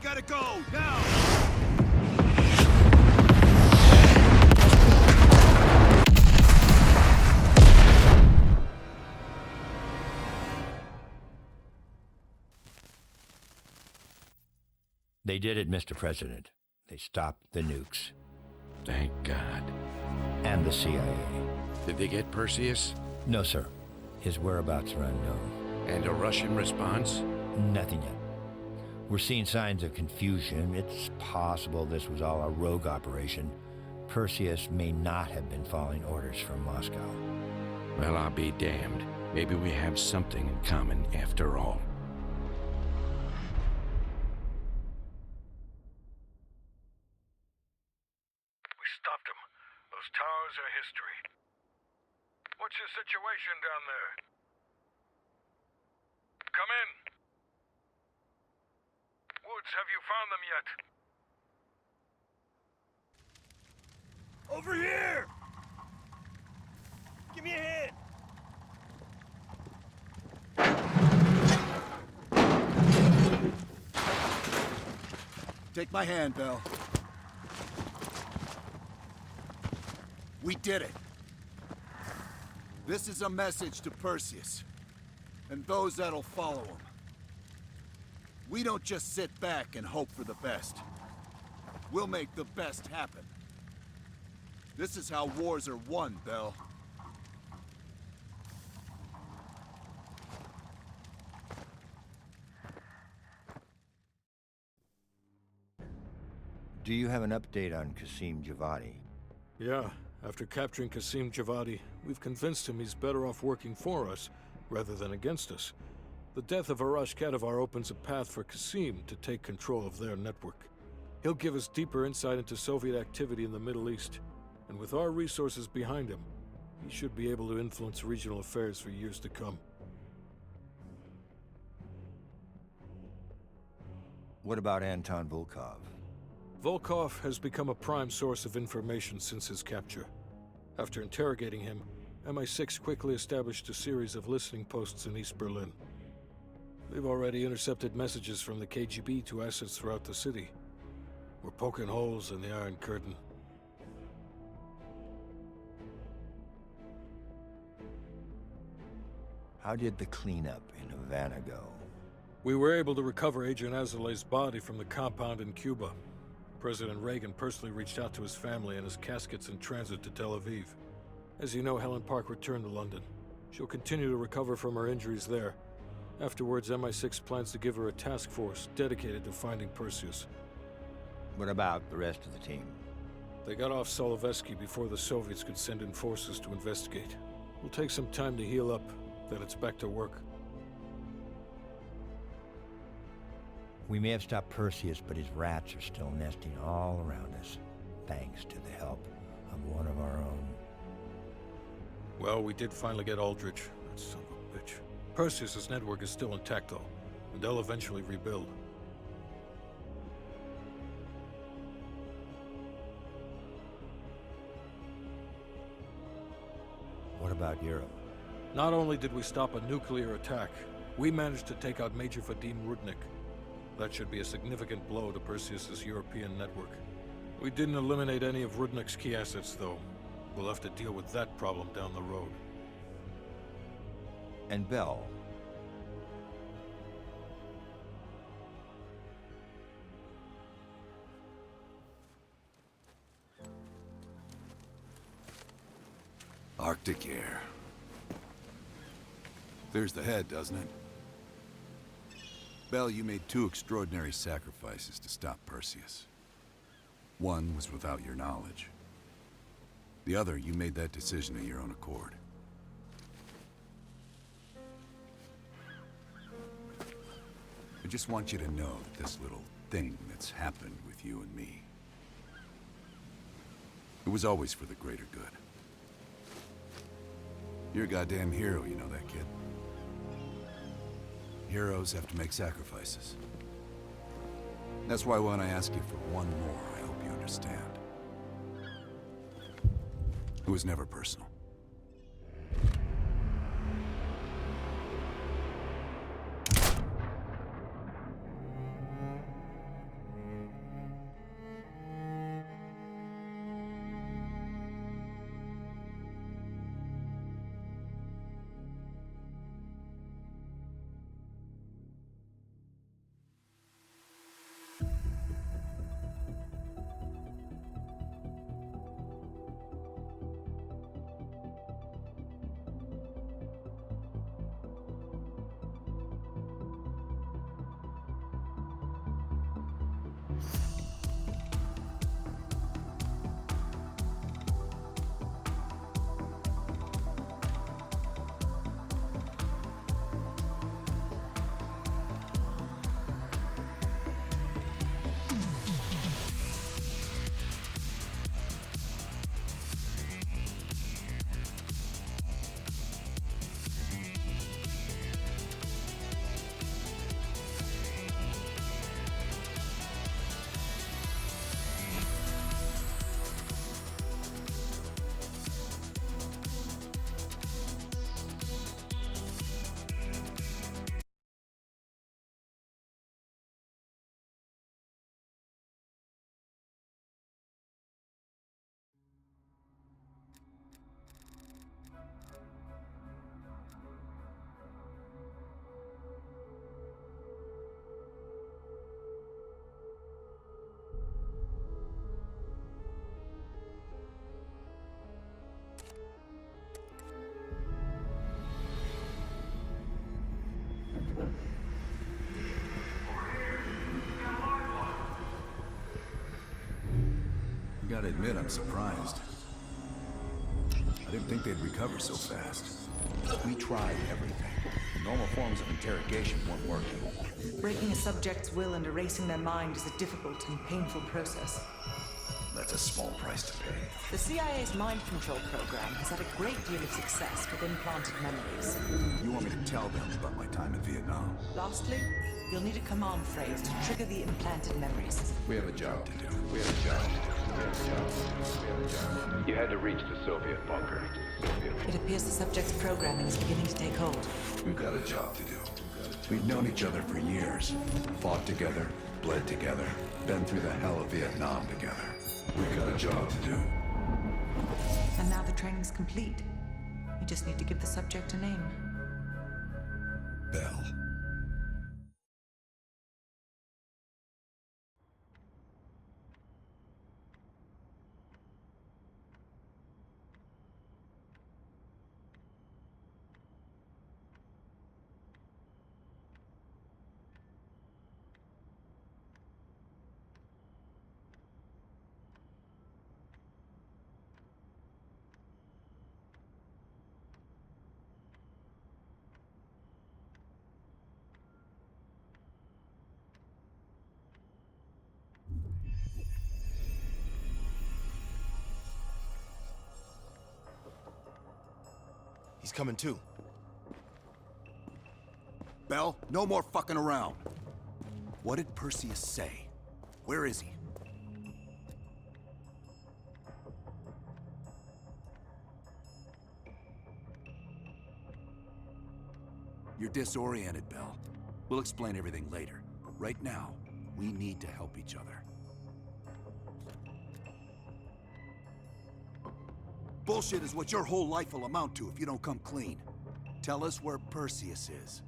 gotta go, now! They did it, Mr. President. They stopped the nukes. Thank God. And the CIA. Did they get Perseus? No, sir. His whereabouts are unknown. And a Russian response? Nothing yet. We're seeing signs of confusion. It's possible this was all a rogue operation. Perseus may not have been following orders from Moscow. Well, I'll be damned. Maybe we have something in common after all. We stopped them. Those towers are history. What's your situation down there? Come in. Woods, have you found them yet? Over here! Give me a hand! Take my hand, Bell. We did it. This is a message to Perseus, and those that'll follow him. We don't just sit back and hope for the best. We'll make the best happen. This is how wars are won, Bell. Do you have an update on Qasim Javadi? Yeah, after capturing Qasim Javadi, we've convinced him he's better off working for us, rather than against us. The death of Arash Kadivar opens a path for Qasim to take control of their network. He'll give us deeper insight into Soviet activity in the Middle East, and with our resources behind him, he should be able to influence regional affairs for years to come. What about Anton Volkov? Volkov has become a prime source of information since his capture. After interrogating him, MI6 quickly established a series of listening posts in East Berlin. They've already intercepted messages from the KGB to assets throughout the city. We're poking holes in the Iron Curtain. How did the cleanup in Havana go? We were able to recover Agent Azoulay's body from the compound in Cuba. President Reagan personally reached out to his family, and his casket's in transit to Tel Aviv. As you know, Helen Park returned to London. She'll continue to recover from her injuries there. Afterwards, MI6 plans to give her a task force dedicated to finding Perseus. What about the rest of the team? They got off Solovetsky before the Soviets could send in forces to investigate. We'll take some time to heal up, then it's back to work. We may have stopped Perseus, but his rats are still nesting all around us, thanks to the help of one of our own. Well, we did finally get Aldrich, that son of a bitch. Perseus' network is still intact, though, and they'll eventually rebuild. What about Europe? Not only did we stop a nuclear attack, we managed to take out Major Vadim Rudnik. That should be a significant blow to Perseus' European network. We didn't eliminate any of Rudnik's key assets, though. We'll have to deal with that problem down the road. And Bell? Arctic air. There's the head, doesn't it? Bell, you made two extraordinary sacrifices to stop Perseus. One was without your knowledge. The other, you made that decision of your own accord. I just want you to know that this little thing that's happened with you and me, it was always for the greater good. You're a goddamn hero, you know that, kid. Heroes have to make sacrifices. That's why when I ask you for one more, I hope you understand. It was never personal. gotta admit, I'm surprised. I didn't think they'd recover so fast. We tried everything. Normal forms of interrogation weren't working. Breaking a subject's will and erasing their mind is a difficult and painful process. That's a small price to pay. The CIA's mind control program has had a great deal of success with implanted memories. You want me to tell them about my time in Vietnam? Lastly, you'll need a command phrase to trigger the implanted memories. We have a job to do. You had to reach the Soviet bunker. It appears the subject's programming is beginning to take hold. We've got a job to do. We've known each other for years. Fought together, bled together, been through the hell of Vietnam together. We've got a job to do. And now the training's complete. You just need to give the subject a name. Bell. He's coming too. Bell, no more fucking around. What did Perseus say? Where is he? You're disoriented, Bell. We'll explain everything later. Right now, we need to help each other. Bullshit is what your whole life will amount to if you don't come clean. Tell us where Perseus is.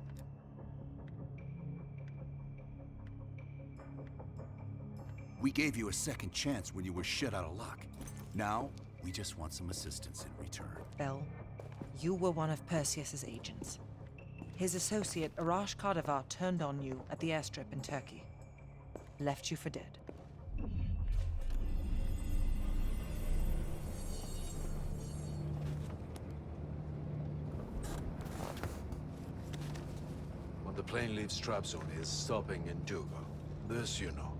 We gave you a second chance when you were shit out of luck. Now, we just want some assistance in return. Bell, you were one of Perseus's agents. His associate, Arash Kadivar, turned on you at the airstrip in Turkey. Left you for dead. When the plane leaves Trabzon, it's stopping in Duga. This you know.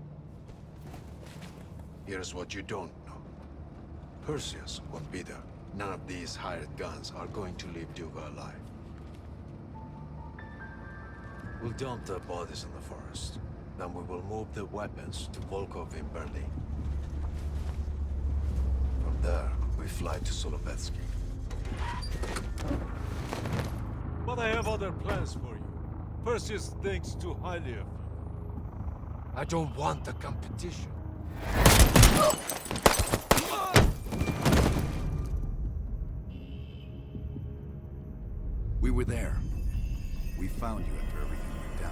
Here's what you don't know. Perseus won't be there. None of these hired guns are going to leave Duga alive. We'll dump the bodies in the forest. Then we will move the weapons to Volkov in Berlin. From there, we fly to Solovetsky. But I have other plans for you. Perseus thinks too highly of you. I don't want the competition. We were there. We found you after everything went down.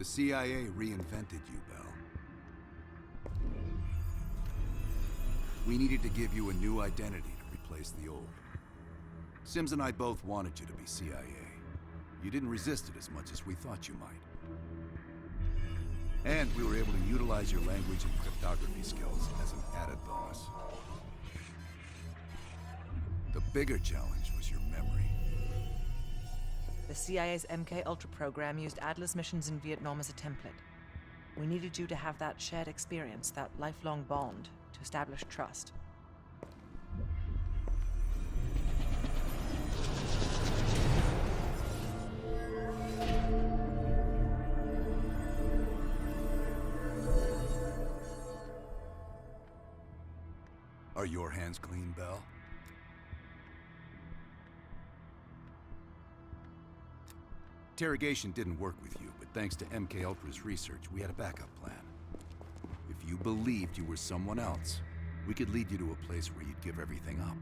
The CIA reinvented you, Bell. We needed to give you a new identity to replace the old. Sims and I both wanted you to be CIA. You didn't resist it as much as we thought you might. And we were able to utilize your language and cryptography skills as an added bonus. The bigger challenge was your memory. The CIA's MK-Ultra program used Adler's missions in Vietnam as a template. We needed you to have that shared experience, that lifelong bond, to establish trust. Are your hands clean, Bell? Interrogation didn't work with you, but thanks to MK Ultra's research, we had a backup plan. If you believed you were someone else, we could lead you to a place where you'd give everything up.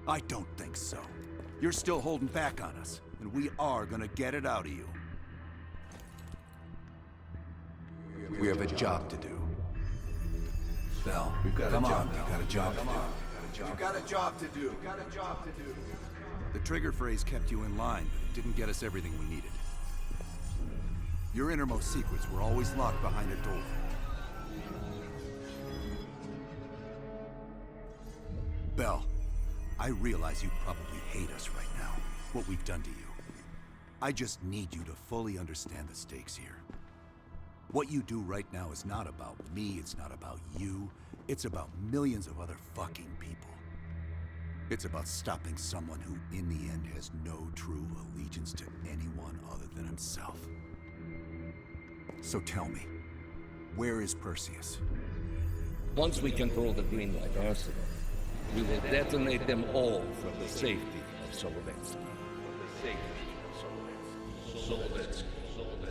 I don't think so. You're still holding back on us, and we are gonna get it out of you. We have a job to do. Bell, come on, you got a job to do. You got a job to do. The trigger phrase kept you in line, but it didn't get us everything we needed. Your innermost secrets were always locked behind a door. Bell, I realize you probably hate us right now, what we've done to you. I just need you to fully understand the stakes here. What you do right now is not about me, it's not about you, it's about millions of other fucking people. It's about stopping someone who, in the end, has no true allegiance to anyone other than himself. So tell me, where is Perseus? Once we control the Greenlight arsenal, we will detonate them all for the safety of Solovetsky.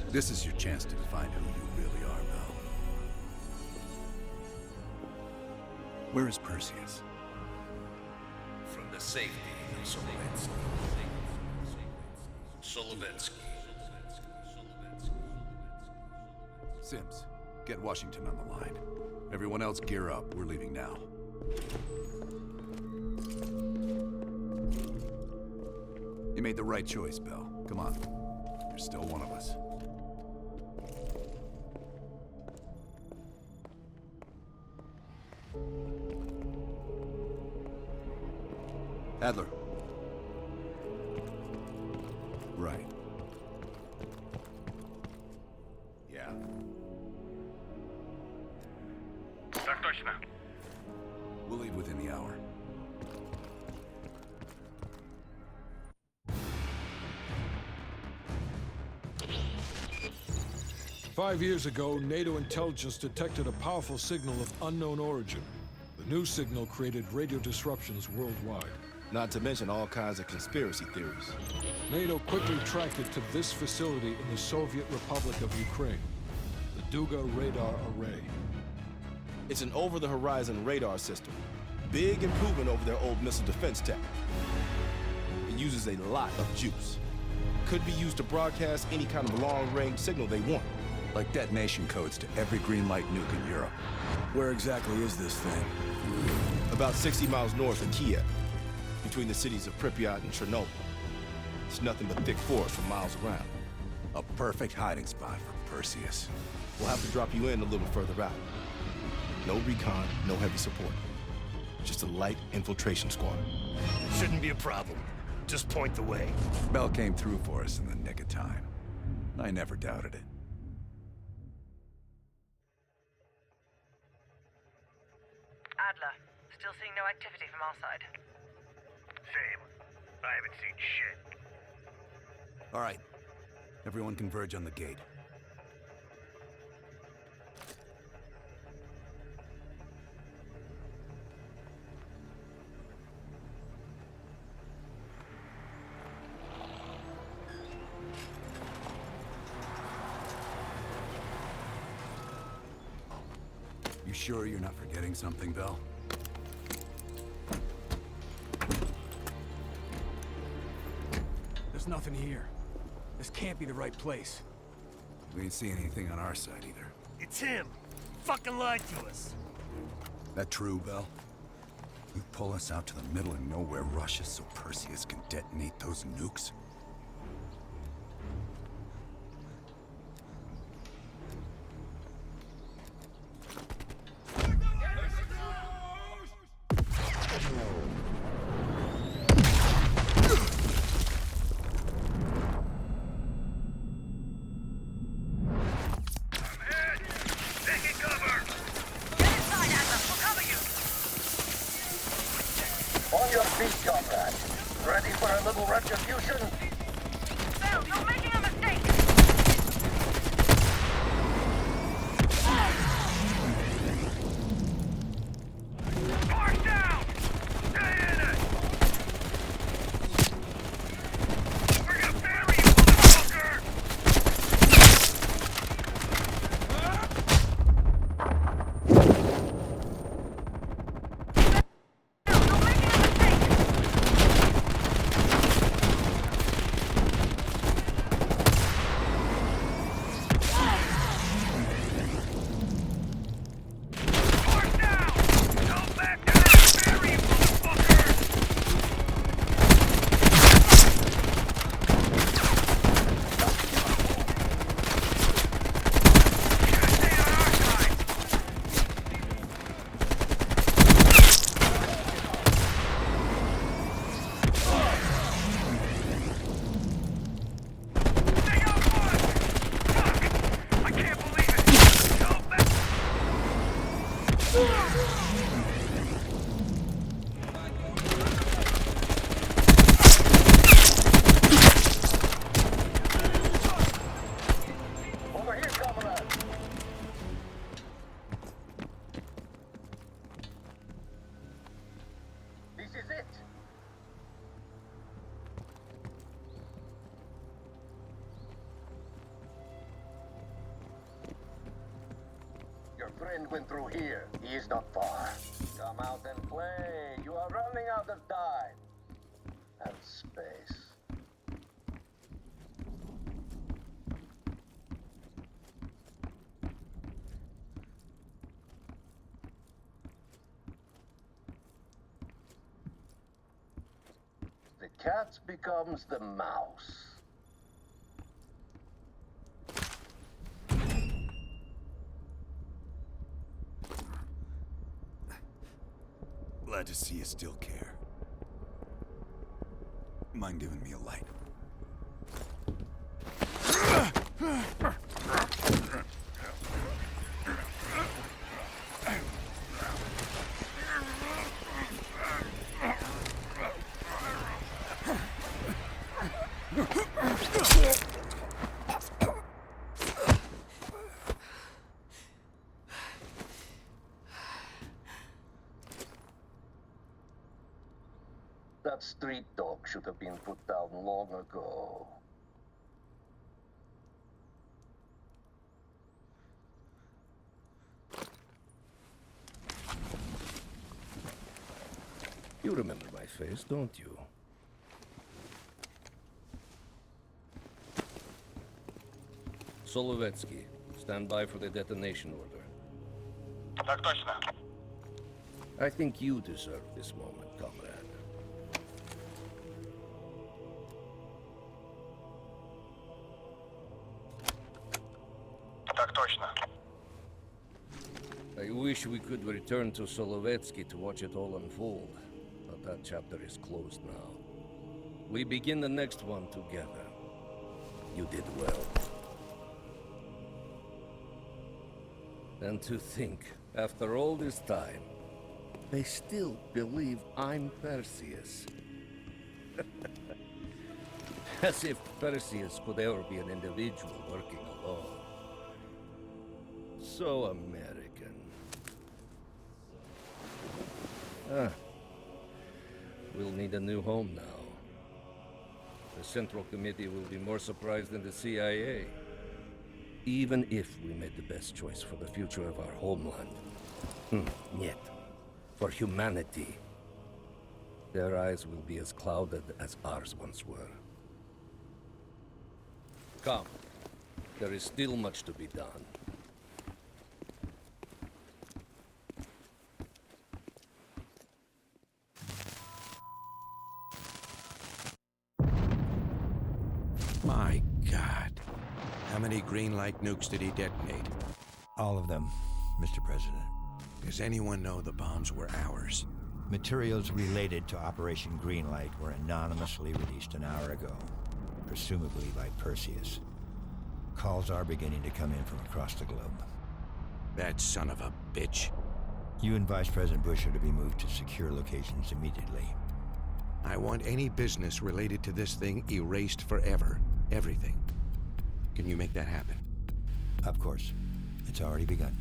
This is your chance to define who you really are, Bell. Where is Perseus? From the safety of Solovetsky. Sims, get Washington on the line. Everyone else gear up. We're leaving now. You made the right choice, Bell. Come on. You're still one of us. Adler. Right. Yeah. Так точно. We'll leave within the hour. 5 years ago, NATO intelligence detected a powerful signal of unknown origin. The new signal created radio disruptions worldwide. Not to mention all kinds of conspiracy theories. NATO quickly tracked it to this facility in the Soviet Republic of Ukraine, the Duga Radar Array. It's an over-the-horizon radar system. Big improvement over their old missile defense tech. It uses a lot of juice. Could be used to broadcast any kind of long-range signal they want. Like detonation codes to every green light nuke in Europe. Where exactly is this thing? About 60 miles north of Kiev, between the cities of Pripyat and Chernobyl. It's nothing but thick forest for miles around. A perfect hiding spot for Perseus. We'll have to drop you in a little further out. No recon, no heavy support. Just a light infiltration squad. Shouldn't be a problem. Just point the way. Bell came through for us in the nick of time. I never doubted it. Adler, still seeing no activity from our side. Same. I haven't seen shit. All right. Everyone converge on the gate. You sure you're not forgetting something, Bell? There's nothing here. This can't be the right place. We ain't seeing anything on our side either. It's him! Fucking lied to us! That true, Bell? You pull us out to the middle of nowhere, Russia, so Perseus can detonate those nukes? On your feet, comrade. Ready for a little retribution? Bell, you're making a mistake! March down! Stay in it! We're gonna bury you, motherfucker! Over here, comrade. This is it. Your friend went through here. He is not far. Come out and play. You are running out of time. And space. The cat becomes the mouse. Glad to see you still care. Mind giving me a light? That street dog should have been put down long ago. You remember my face, don't you? Solovetsky, stand by for the detonation order. Так точно. I think you deserve this moment, comrade. Так точно. I wish we could return to Solovetsky to watch it all unfold, but that chapter is closed now. We begin the next one together. You did well. And to think, after all this time, they still believe I'm Perseus. As if Perseus could ever be an individual working alone. So American. We'll need a new home now. The Central Committee will be more surprised than the CIA. Even if we made the best choice for the future of our homeland. Yet, for humanity, their eyes will be as clouded as ours once were. overcome. There is still much to be done. My God. How many green light nukes did he detonate? All of them, Mr. President. Does anyone know the bombs were ours? Materials related to Operation Greenlight were anonymously released an hour ago, presumably by Perseus. Calls are beginning to come in from across the globe. That son of a bitch. You and Vice President Bush are to be moved to secure locations immediately. I want any business related to this thing erased forever. Everything. Can you make that happen? Of course. It's already begun.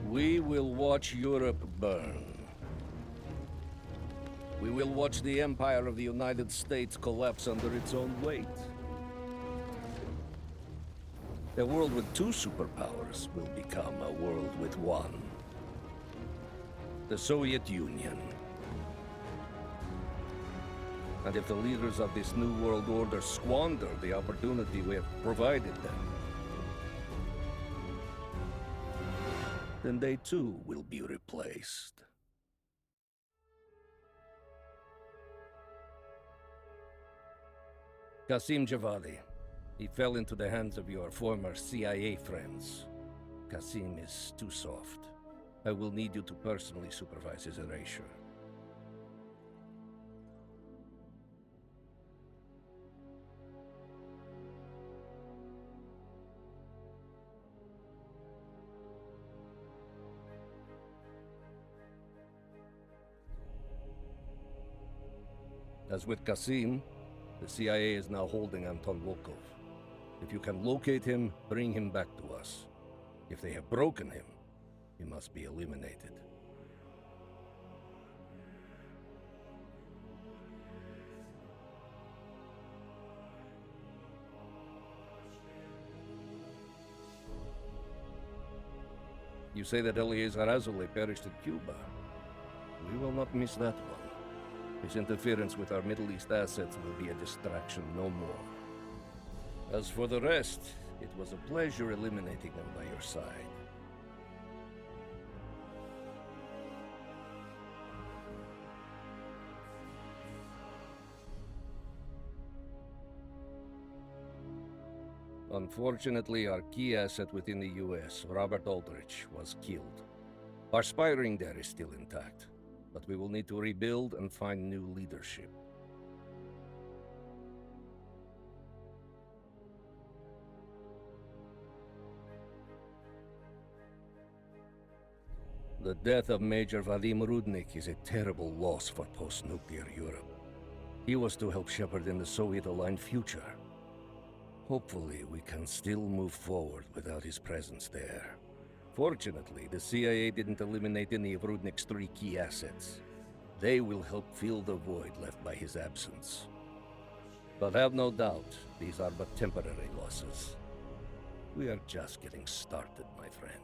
We will watch Europe burn. We will watch the empire of the United States collapse under its own weight. A world with two superpowers will become a world with one. The Soviet Union. And if the leaders of this new world order squander the opportunity we have provided them, then they too will be replaced. Qasim Javadi. He fell into the hands of your former CIA friends. Qasim is too soft. I will need you to personally supervise his erasure. As with Qasim, the CIA is now holding Anton Volkov. If you can locate him, bring him back to us. If they have broken him, he must be eliminated. You say that Eleazar Azule perished in Cuba. We will not miss that one. His interference with our Middle East assets will be a distraction no more. As for the rest, it was a pleasure eliminating them by your side. Unfortunately, our key asset within the US, Robert Aldrich, was killed. Our spy ring there is still intact, but we will need to rebuild and find new leadership. The death of Major Vadim Rudnik is a terrible loss for post-nuclear Europe. He was to help shepherd in the Soviet-aligned future. Hopefully, we can still move forward without his presence there. Fortunately, the CIA didn't eliminate any of Rudnik's 3 key assets. They will help fill the void left by his absence. But have no doubt, these are but temporary losses. We are just getting started, my friend.